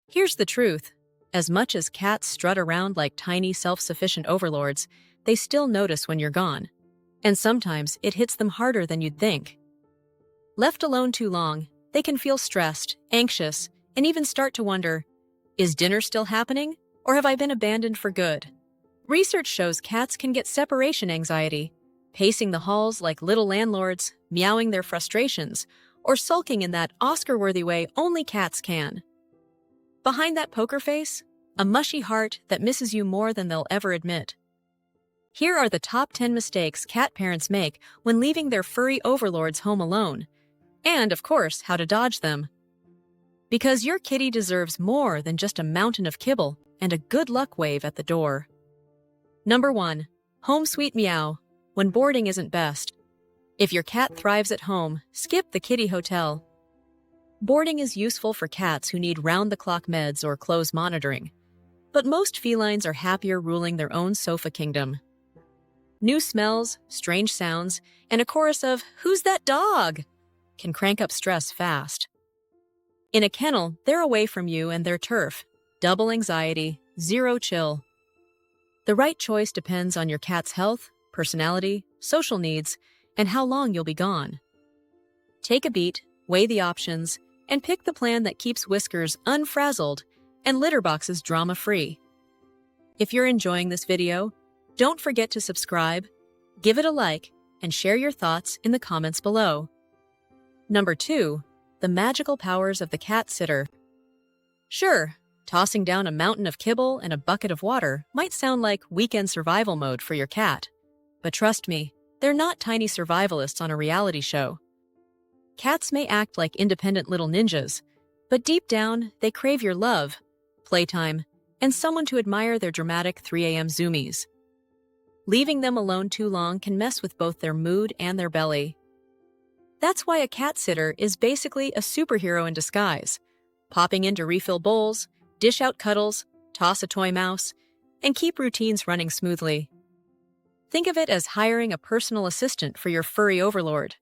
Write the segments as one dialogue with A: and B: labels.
A: Here's the truth. As much as cats strut around like tiny self-sufficient overlords, they still notice when you're gone. And sometimes it hits them harder than you'd think. Left alone too long, they can feel stressed, anxious, and even start to wonder, is dinner still happening, or have I been abandoned for good? Research shows cats can get separation anxiety, pacing the halls like little landlords, meowing their frustrations, or sulking in that Oscar-worthy way only cats can. Behind that poker face, a mushy heart that misses you more than they'll ever admit. Here are the top 10 mistakes cat parents make when leaving their furry overlords home alone. And, of course, how to dodge them. Because your kitty deserves more than just a mountain of kibble and a good luck wave at the door. Number 1. Home sweet meow, when boarding isn't best. If your cat thrives at home, skip the kitty hotel. Boarding is useful for cats who need round-the-clock meds or close monitoring. But most felines are happier ruling their own sofa kingdom. New smells, strange sounds, and a chorus of, "Who's that dog?" can crank up stress fast. In a kennel, they're away from you and their turf. Double anxiety, zero chill. The right choice depends on your cat's health, personality, social needs, and how long you'll be gone. Take a beat, weigh the options, and pick the plan that keeps Whiskers unfrazzled and litter boxes drama-free. If you're enjoying this video, don't forget to subscribe, give it a like, and share your thoughts in the comments below. Number 2. The magical powers of the cat sitter. Sure, tossing down a mountain of kibble and a bucket of water might sound like weekend survival mode for your cat. But trust me, they're not tiny survivalists on a reality show. Cats may act like independent little ninjas, but deep down, they crave your love, playtime, and someone to admire their dramatic 3 a.m. zoomies. Leaving them alone too long can mess with both their mood and their belly. That's why a cat sitter is basically a superhero in disguise, popping in to refill bowls, dish out cuddles, toss a toy mouse, and keep routines running smoothly. Think of it as hiring a personal assistant for your furry overlord.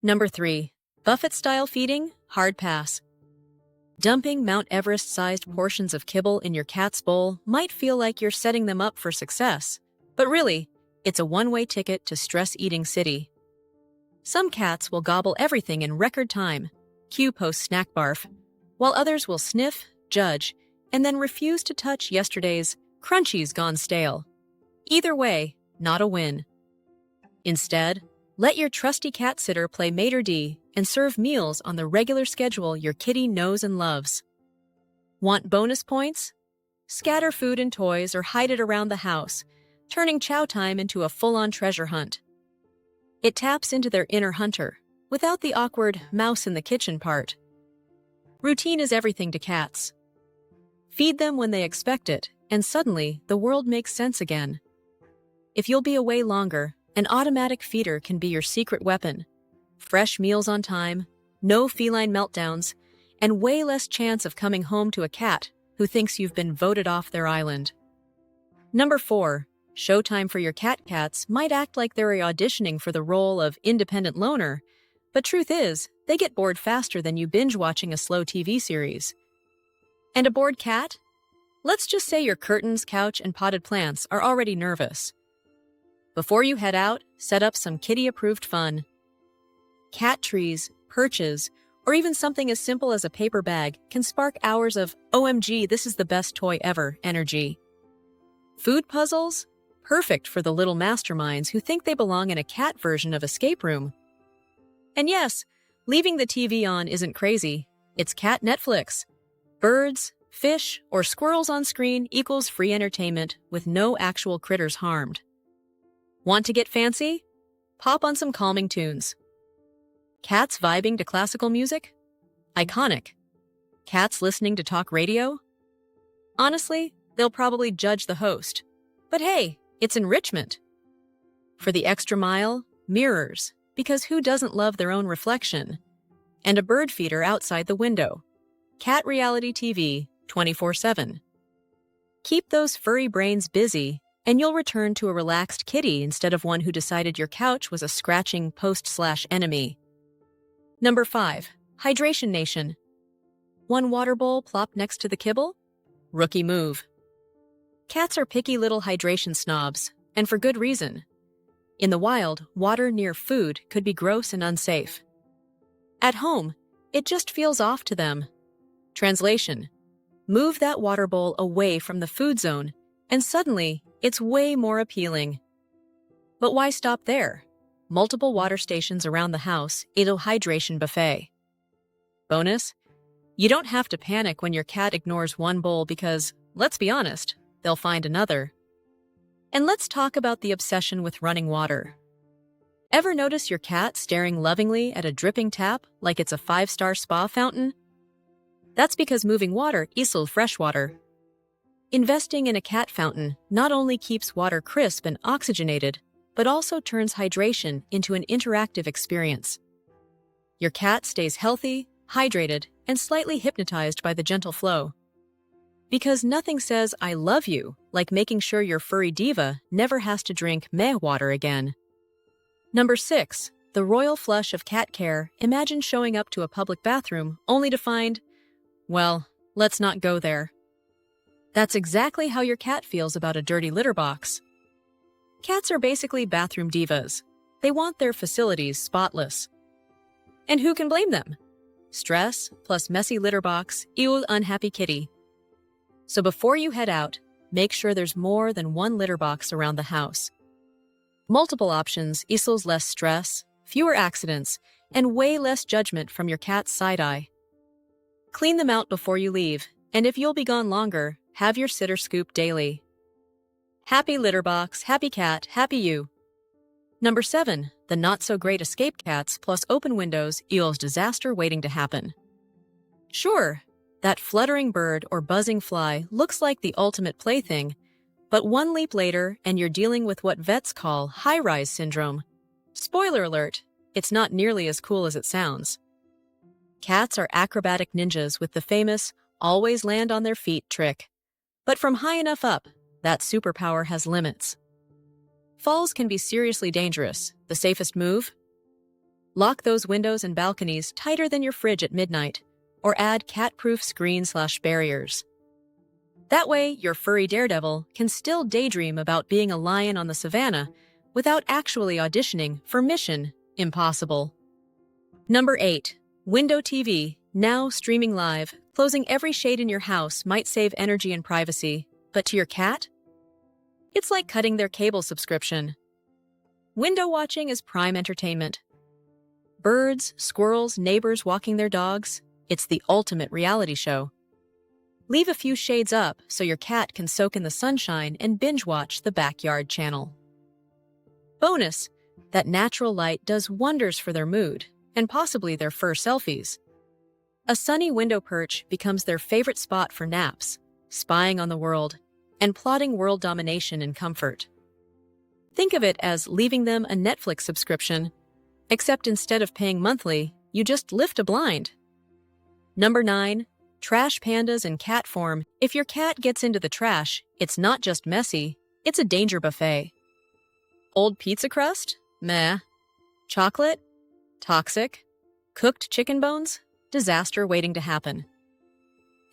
A: Number 3. Buffet-style feeding, hard pass. Dumping Mount Everest-sized portions of kibble in your cat's bowl might feel like you're setting them up for success, but really, it's a one-way ticket to stress-eating city. Some cats will gobble everything in record time, cue post-snack barf, while others will sniff, judge, and then refuse to touch yesterday's crunchies gone stale. Either way, not a win. Instead, let your trusty cat sitter play maitre d' and serve meals on the regular schedule your kitty knows and loves. Want bonus points? Scatter food and toys or hide it around the house, turning chow time into a full-on treasure hunt. It taps into their inner hunter, without the awkward mouse in the kitchen part. Routine is everything to cats. Feed them when they expect it, and suddenly, the world makes sense again. If you'll be away longer, an automatic feeder can be your secret weapon. Fresh meals on time, no feline meltdowns, and way less chance of coming home to a cat who thinks you've been voted off their island. Number 4. Showtime for your cats might act like they're auditioning for the role of independent loner, but truth is, they get bored faster than you binge watching a slow TV series. And a bored cat? Let's just say your curtains, couch, and potted plants are already nervous. Before you head out, set up some kitty-approved fun. Cat trees, perches, or even something as simple as a paper bag can spark hours of "OMG, this is the best toy ever" energy. Food puzzles? Perfect for the little masterminds who think they belong in a cat version of Escape Room. And yes, leaving the TV on isn't crazy. It's cat Netflix. Birds, fish, or squirrels on screen equals free entertainment with no actual critters harmed. Want to get fancy? Pop on some calming tunes. Cats vibing to classical music? Iconic. Cats listening to talk radio? Honestly, they'll probably judge the host. But hey, it's enrichment. For the extra mile, mirrors, because who doesn't love their own reflection? And a bird feeder outside the window. Cat reality TV, 24/7. Keep those furry brains busy, and you'll return to a relaxed kitty instead of one who decided your couch was a scratching post/enemy. Number 5. Hydration Nation. one water bowl plopped next to the kibble? Rookie move. Cats are picky little hydration snobs, and for good reason. In the wild, water near food could be gross and unsafe. At home, it just feels off to them. Translation: move that water bowl away from the food zone, and suddenly, it's way more appealing. But why stop there? Multiple water stations around the house, a hydration buffet. Bonus: you don't have to panic when your cat ignores one bowl because, let's be honest, they'll find another. And let's talk about the obsession with running water. Ever notice your cat staring lovingly at a dripping tap like it's a 5-star spa fountain? That's because moving water equals fresh water. Investing in a cat fountain not only keeps water crisp and oxygenated, but also turns hydration into an interactive experience. Your cat stays healthy, hydrated, and slightly hypnotized by the gentle flow. Because nothing says "I love you" like making sure your furry diva never has to drink meh water again. Number 6. The royal flush of cat care. Imagine showing up to a public bathroom only to find, well, let's not go there. That's exactly how your cat feels about a dirty litter box. Cats are basically bathroom divas. They want their facilities spotless. And who can blame them? Stress plus messy litter box equals unhappy kitty. So before you head out, make sure there's more than one litter box around the house. Multiple options equals less stress, fewer accidents, and way less judgment from your cat's side eye. Clean them out before you leave, and if you'll be gone longer, have your sitter scoop daily. Happy litter box, happy cat, happy you. Number 7. The not-so-great escape cats plus open windows equals disaster waiting to happen. Sure, that fluttering bird or buzzing fly looks like the ultimate plaything, but one leap later and you're dealing with what vets call high-rise syndrome. Spoiler alert, it's not nearly as cool as it sounds. Cats are acrobatic ninjas with the famous always land on their feet trick. But from high enough up, that superpower has limits. Falls can be seriously dangerous. The safest move? Lock those windows and balconies tighter than your fridge at midnight, or add cat-proof screen/barriers. That way, your furry daredevil can still daydream about being a lion on the savannah without actually auditioning for Mission Impossible. Number 8. Window TV, now streaming live. Closing every shade in your house might save energy and privacy, but to your cat? It's like cutting their cable subscription. Window watching is prime entertainment. Birds, squirrels, neighbors walking their dogs, it's the ultimate reality show. Leave a few shades up so your cat can soak in the sunshine and binge-watch the backyard channel. Bonus, that natural light does wonders for their mood, and possibly their fur selfies. A sunny window perch becomes their favorite spot for naps, spying on the world, and plotting world domination in comfort. Think of it as leaving them a Netflix subscription, except instead of paying monthly, you just lift a blind. Number 9. Trash pandas in cat form. If your cat gets into the trash, it's not just messy, it's a danger buffet. Old pizza crust? Meh. Chocolate? Toxic. Cooked chicken bones? Disaster waiting to happen.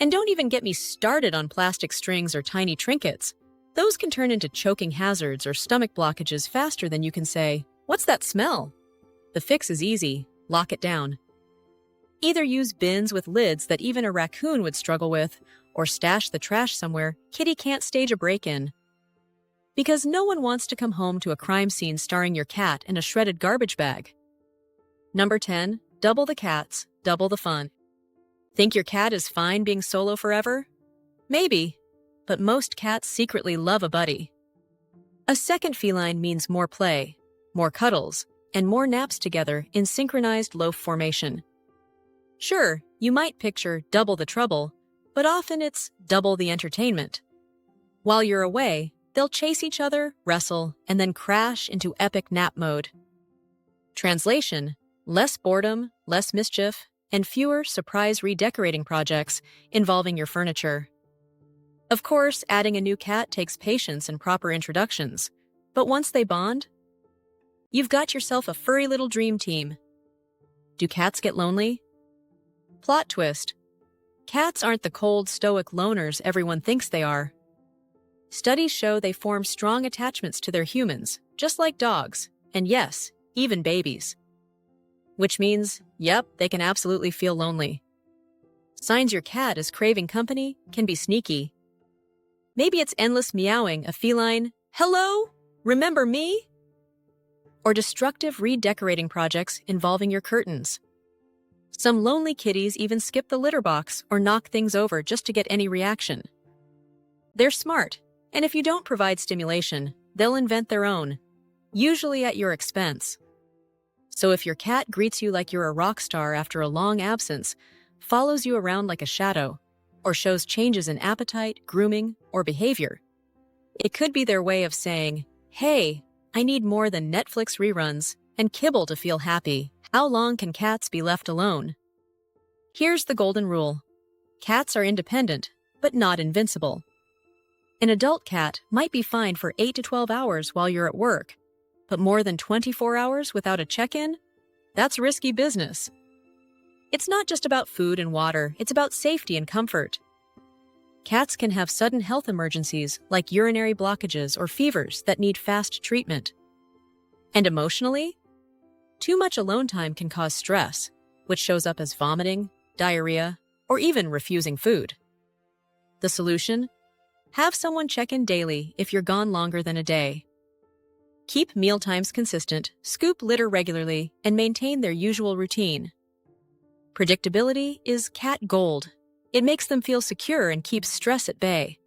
A: And don't even get me started on plastic strings or tiny trinkets. Those can turn into choking hazards or stomach blockages faster than you can say, "What's that smell?" The fix is easy. Lock it down. Either use bins with lids that even a raccoon would struggle with, or stash the trash somewhere kitty can't stage a break-in. Because no one wants to come home to a crime scene starring your cat in a shredded garbage bag. Number 10. Double the cats, double the fun. Think your cat is fine being solo forever? Maybe, but most cats secretly love a buddy. A second feline means more play, more cuddles, and more naps together in synchronized loaf formation. Sure, you might picture double the trouble, but often it's double the entertainment. While you're away, they'll chase each other, wrestle, and then crash into epic nap mode. Translation: less boredom, less mischief, and fewer surprise redecorating projects involving your furniture. Of course, adding a new cat takes patience and proper introductions, but once they bond, you've got yourself a furry little dream team. Do cats get lonely? Plot twist: Cats aren't the cold, stoic loners everyone thinks they are. Studies show they form strong attachments to their humans, just like dogs, and yes, even babies. Which means, yep, they can absolutely feel lonely. Signs your cat is craving company can be sneaky. Maybe it's endless meowing, a feline, "Hello? Remember me?" Or destructive redecorating projects involving your curtains. Some lonely kitties even skip the litter box or knock things over just to get any reaction. They're smart, and if you don't provide stimulation, they'll invent their own, usually at your expense. So if your cat greets you like you're a rock star after a long absence, follows you around like a shadow, or shows changes in appetite, grooming, or behavior, it could be their way of saying, "Hey, I need more than Netflix reruns and kibble to feel happy." How long can cats be left alone? Here's the golden rule. Cats are independent, but not invincible. An adult cat might be fine for 8 to 12 hours while you're at work, but more than 24 hours without a check-in? That's risky business. It's not just about food and water, it's about safety and comfort. Cats can have sudden health emergencies like urinary blockages or fevers that need fast treatment. And emotionally? Too much alone time can cause stress, which shows up as vomiting, diarrhea, or even refusing food. The solution? Have someone check in daily if you're gone longer than a day. Keep mealtimes consistent, scoop litter regularly, and maintain their usual routine. Predictability is cat gold. It makes them feel secure and keeps stress at bay.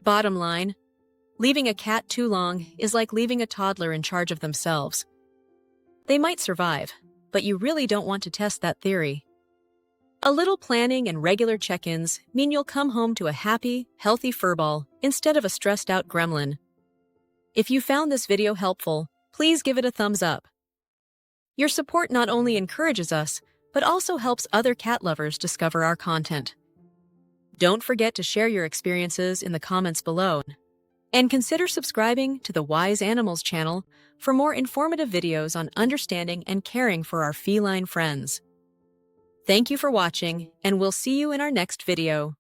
A: Bottom line, leaving a cat too long is like leaving a toddler in charge of themselves. They might survive, but you really don't want to test that theory. A little planning and regular check-ins mean you'll come home to a happy, healthy furball instead of a stressed-out gremlin. If you found this video helpful, please give it a thumbs up. Your support not only encourages us, but also helps other cat lovers discover our content. Don't forget to share your experiences in the comments below. And consider subscribing to the Wise Animals channel for more informative videos on understanding and caring for our feline friends. Thank you for watching, and we'll see you in our next video.